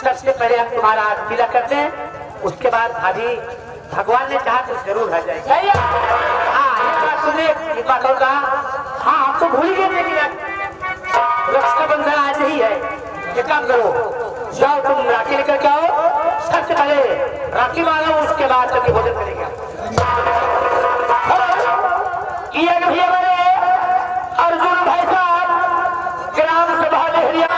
सबसे पहले हम तुम्हारा तिलक करते हैं, उसके बाद अभी भगवान ने कहा तो जरूर आ जाएगा। हाँ ये बात तुमने एक बात और कहा, हाँ हम तो भूल गए थे रक्षाबंधन आज ही है। एक काम करो, जाओ तुम राखी लेकर के आओ, सबसे पहले राखी मांगो, उसके बाद कभी भोजन करेंगे। अर्जुन भाई साहब ग्राम सभा लहरिया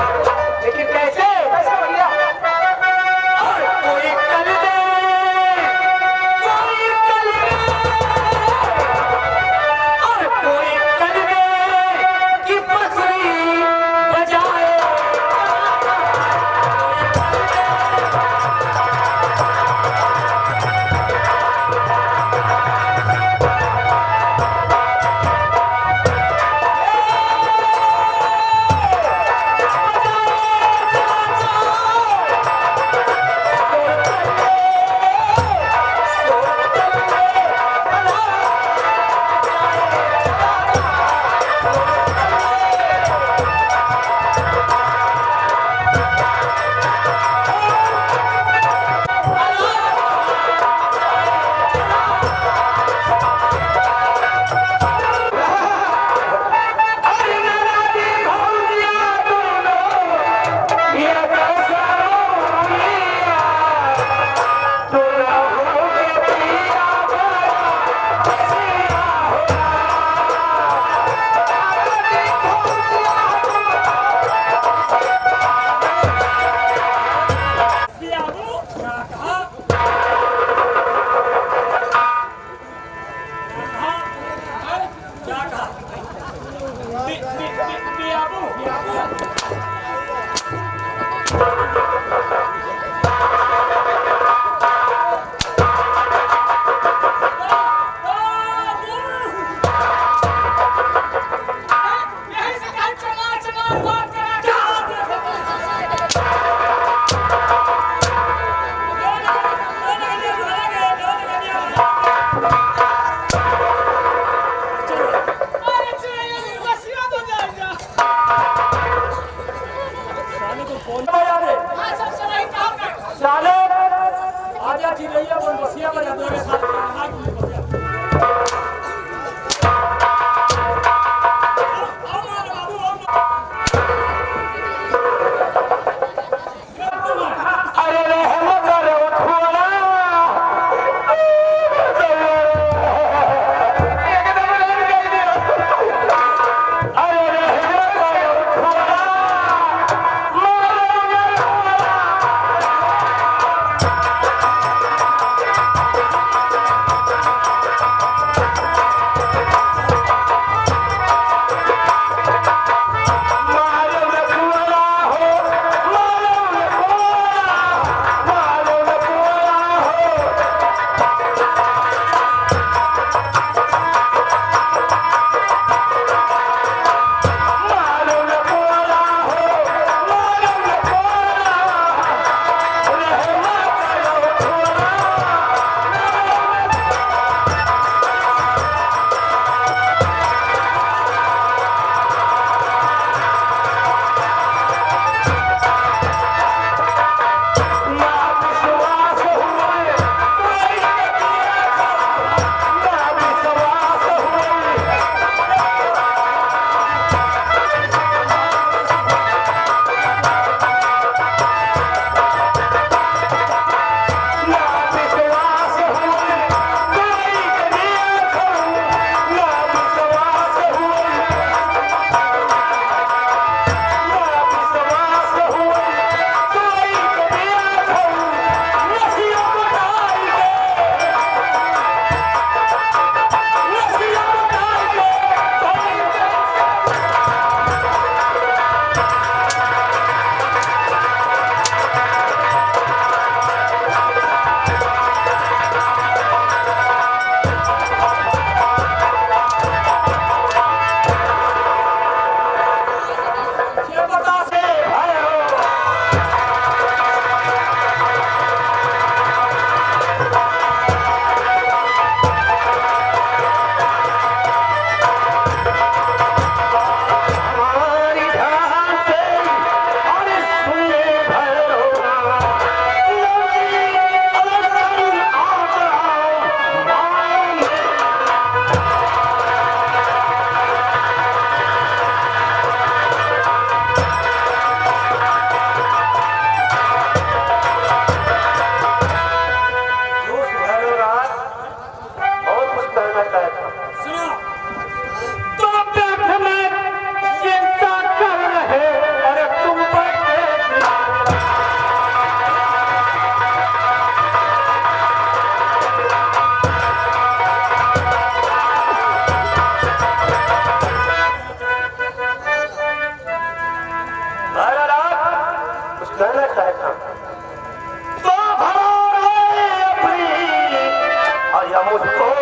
लेकिन कैसे कैसे भैया कोई कर दे कोई कर दे और कोई कर दे कि बंसुरी बजाए कुछ कहना चाहता तो भरा अपनी और या मुझको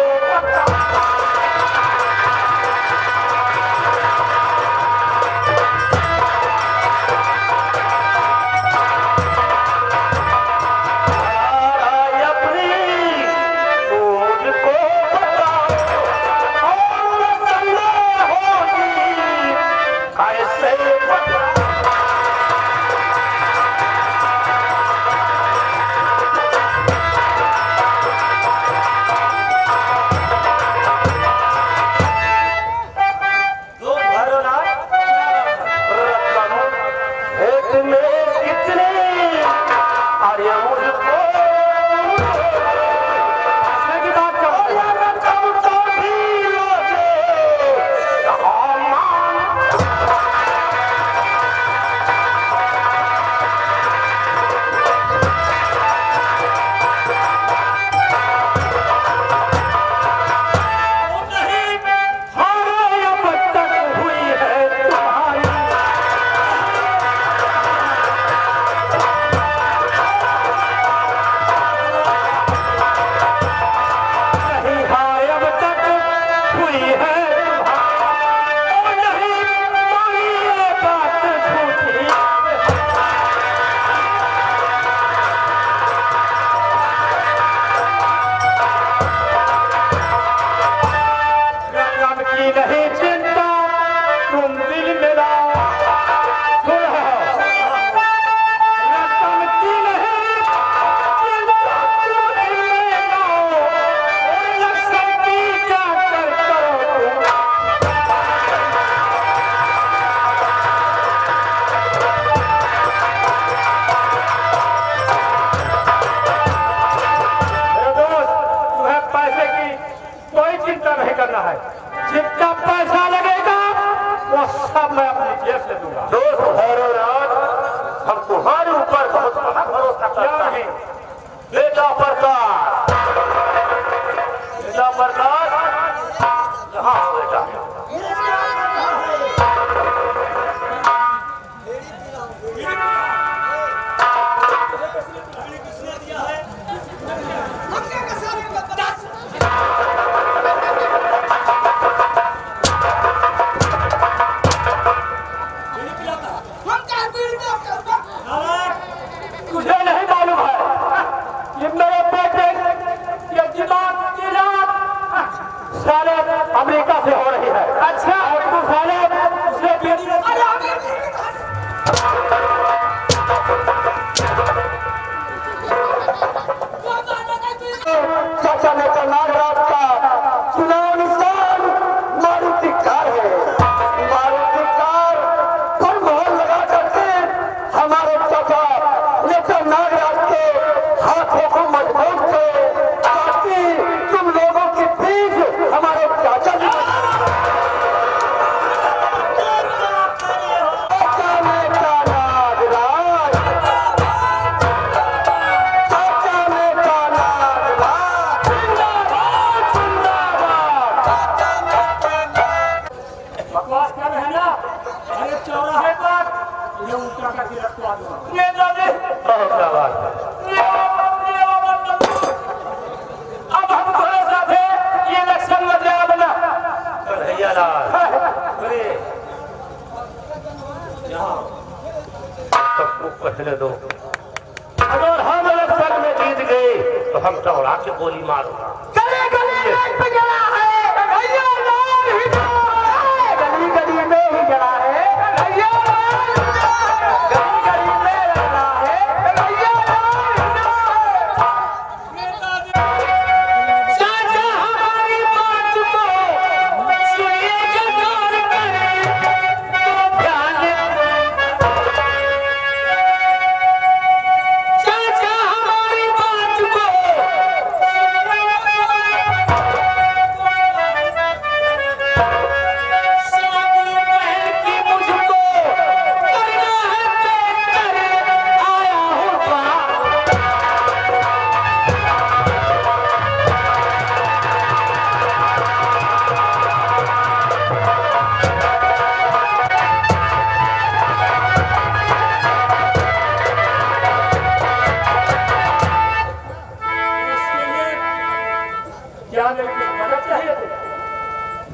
जितना पैसा लगेगा वो सब मैं अपनी जेब से दूंगा। दोस्त भैरवनाथ, हम तुम्हारे ऊपर बहुत बड़ा भरोसा करते हैं। बेटा प्रकाश, बेटा प्रकाश, कहाँ हो बेटा? अमेरिका से हो रही है। अच्छा, और तो साले चाचा नेता नागराज का चुनाव निशान मारुति कार है। मारुति कार पर मोहर लगा करके हमारे चाचा नेता नागराज के हाथों को मजबूत करे ताकि तुम लोगों के बीच हमारे चाचा जी अब हम थोड़े साथ ये इलेक्शन में क्या बना सबको पहले दो। अगर हम इलेक्शन में जीत गए तो हम चौड़ा के गोली मारूंगा। गली गली में ही जला है।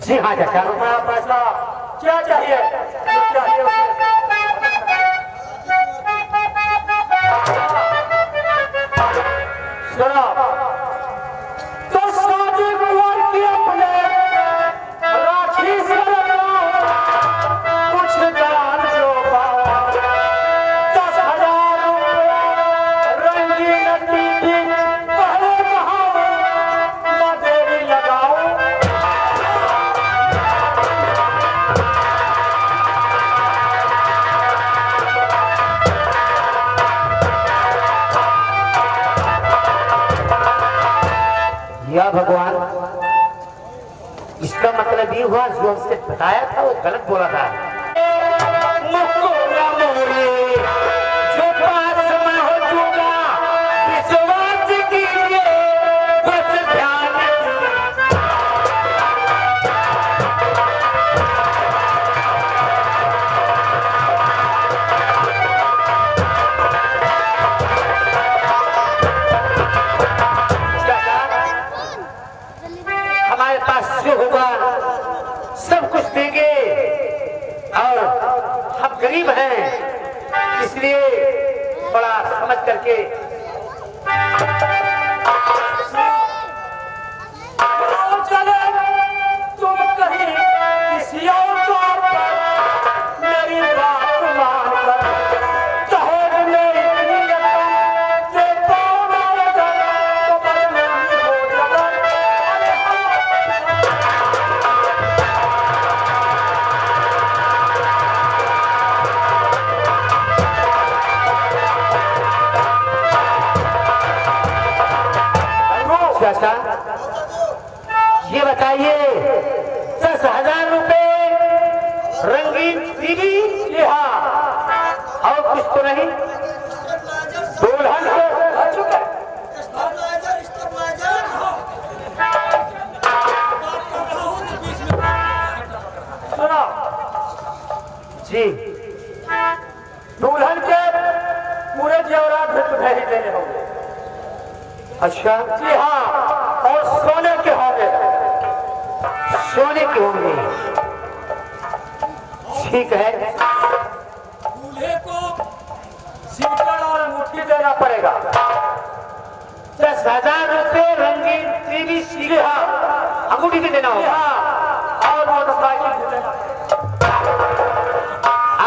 जी हाँ चाचा। रुपया पैसा क्या चाहिए, जो चाहिए उसे सुनो। तो शादी कुंवर की अपने राखी से कुछ जान जो 10,000 रुपया रंगीन टीवी पहले कहाओ न देरी लगाओ। या भगवान, इसका मतलब ये हुआ जो हमसे बताया था वो गलत बोला था। मुझको ना मोरे, जो पास में हो चुका, विश्वास कीजिए, बस ध्यान हमारे पास जो होगा सब कुछ देंगे, और हम गरीब हैं इसलिए बड़ा समझ करके चले तुम कहीं किसी और तौर पर मेरी बात मानकर कहे मेरी नियत से पाना लगा तो बदनामी हो जाता। चाचा ये बताइए, 10,000 रुपए रंगीन टीवी, जी हाँ, और कुछ तो नहीं? दुल्हन को आ चुके सुनो। जी दुल्हन के पूरे जेवरात भी तुम्हें ही देने होंगे। अच्छा, जी हाँ, और सोने के होंगे। सोने के होंगे, ठीक है। दूल्हे को सीकर और अंगूठी देना पड़ेगा। 10,000 रुपए रंगीन टीवी, जी हाँ, अंगूठी भी देना जी होगा। हाँ, और मोटरसाइकिल भी देना।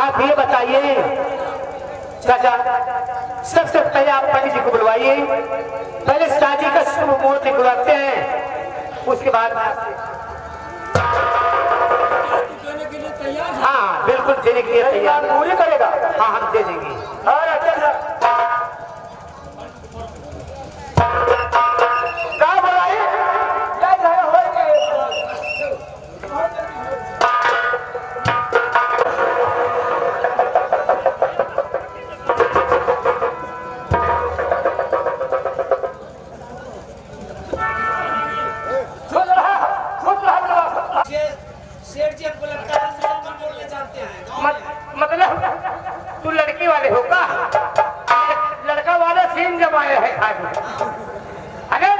आप ये बताइए चाचा, सबसे पहले आप पंडित जी को बुलवाइए, पहले शादी का शुभ मुहूर्त बुलाते हैं, उसके बाद देने के लिए तैयार है। हाँ बिल्कुल देने के लिए तैयार। पूरी करेगा। हाँ हम दे देंगे। और अच्छा क्या बोलाई? क्या जगह होएगी? सेठ जी हमको लगता है सलमान बोलने जानते हैं। मतलब तू लड़की वाले हो का? लड़का वाला सीन जब आए है खाली। अरे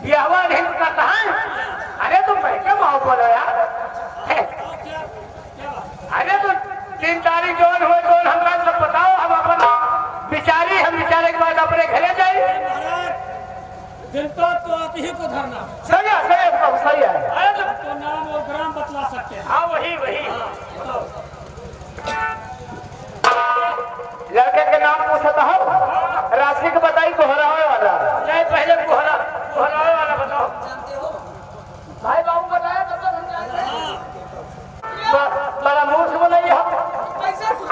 ये हवा नहीं का कहाँ है? अरे तुम क्या भाव बोलो यार? अरे तो 3 तारीख जोन हो जोन हमरा सब बताओ, हम अपन बिचारी हम बिचारे के बाद अपने घरे जाए। दिन तो आप ही को धरना। सही है, सही है। अरे तो नाम और ग्राम बतला सकते हैं। हाँ वही लड़के के नाम पूछता हूँ, राशि को बताई कोहरावे वाला। नहीं पहले कोहरावे वाला बताओ। भाई बाबू बताया तब तक हम जानते हैं। बड़ा मूर्ख बनाइए हम।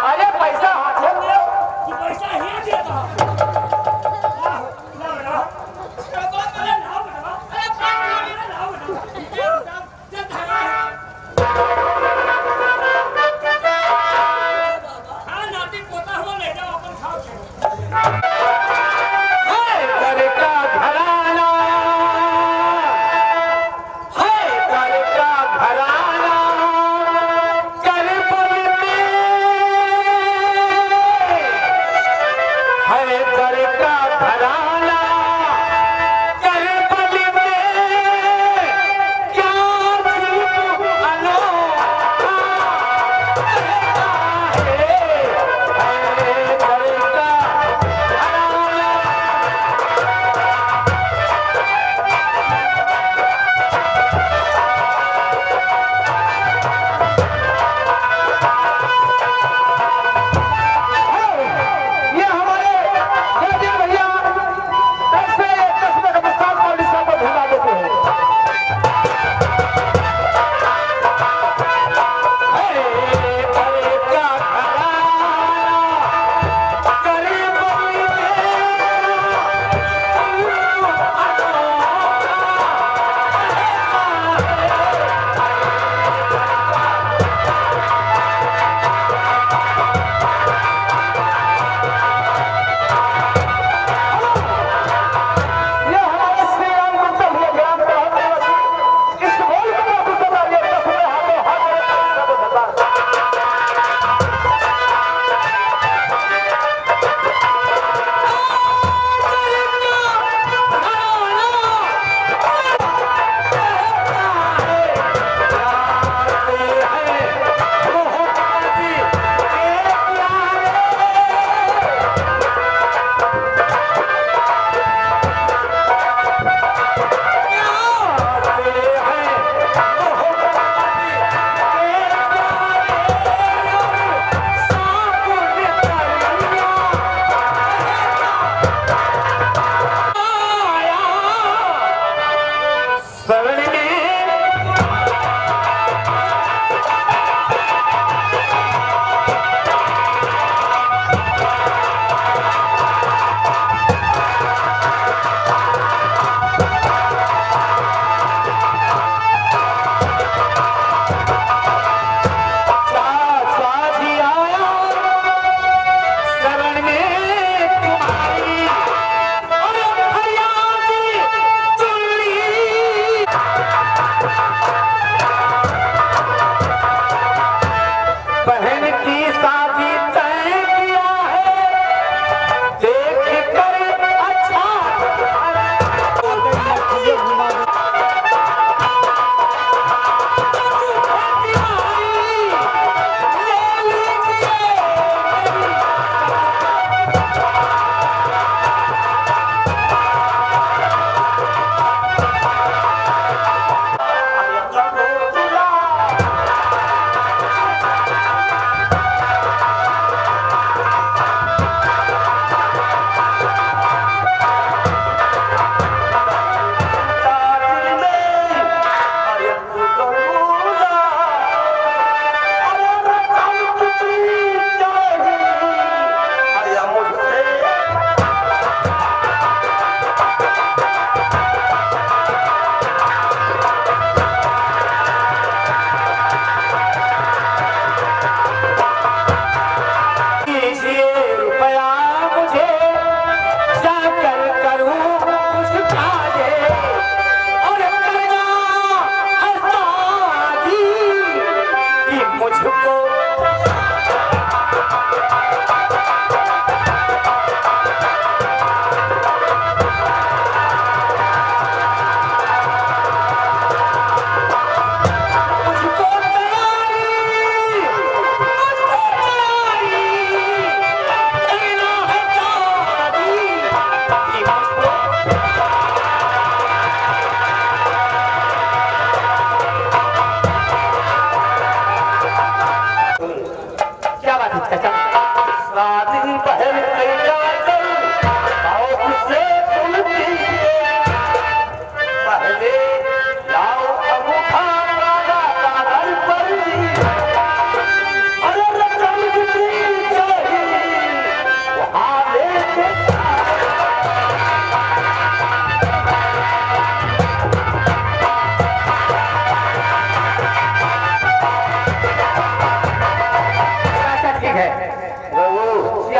अरे पैसा हाथ में ले। तू पैसा ही देता है। क्या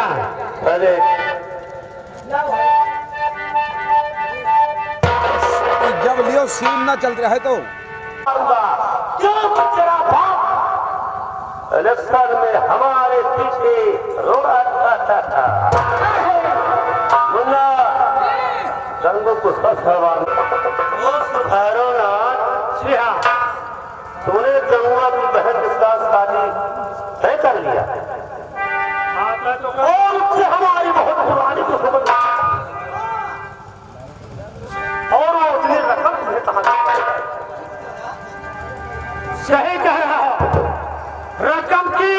क्या? अरे जब लियो सीन ना चल रहा है तो क्यों तेरा बाप इलेक्शन में हमारे पीछे रोड़ा था मुन्ना रंगों को सवाल तूने गंगा की बहन के साथ शादी तय कर लिया और उससे हमारी बहुत पुरानी दुश्मनी और वो अपनी रकम तुम्हें कहा सही कह रहा हो। रकम की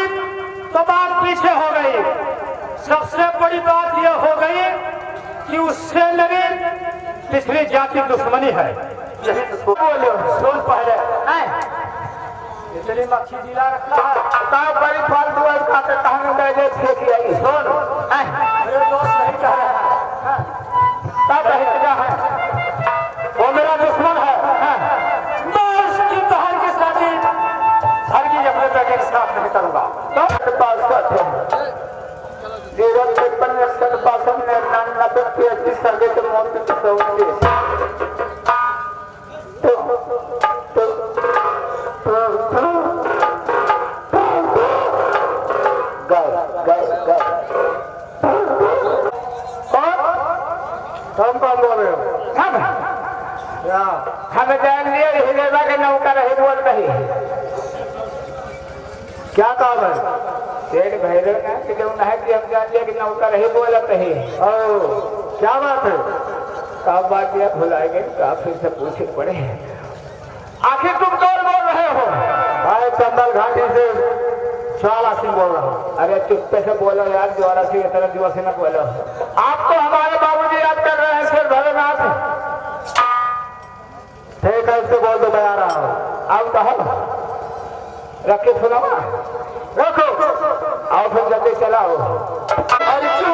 तो बात पीछे हो गई, सबसे बड़ी बात यह हो गई कि उससे मेरी पिछली जाति दुश्मनी है। यही तो बोले सुन पहले इतनी मक्खी जिला रखा है बड़ी फालतू खाते कहानी फेंकी आई सुन मेरे दोस्त नहीं कह रहा है तब क्या है वो मेरा दुश्मन है मैं उसकी बहन की शादी हर की अपने बेटे के साथ नहीं करूंगा। हम कौन बोल रहे हो? हम जान लिए हिलेबा के नौका रही बोल रही क्या काम है? पेट भैरव ना कि जो है कि हम जान लिए कि नौका रही बोल रही क्या बात है? कब बात यह भुलाएंगे आप फिर से पूछे पड़े आखिर तुम कौन बोल रहे हो? भाई चंदल घाटी से ज्वाला सिंह बोल रहा हूँ। अरे चुप्पे से बोलो यार, ज्वाला सिंह इतना जुआ से न बोलो। आप तो हमारे बाबूजी याद कर रहे हैं सिर भलेनाथ। ठीक है इससे बोल दो मैं आ रहा हूँ। अब कहो रखे सुनो रखो आओ फिर जल्दी चलाओ। अरे क्यों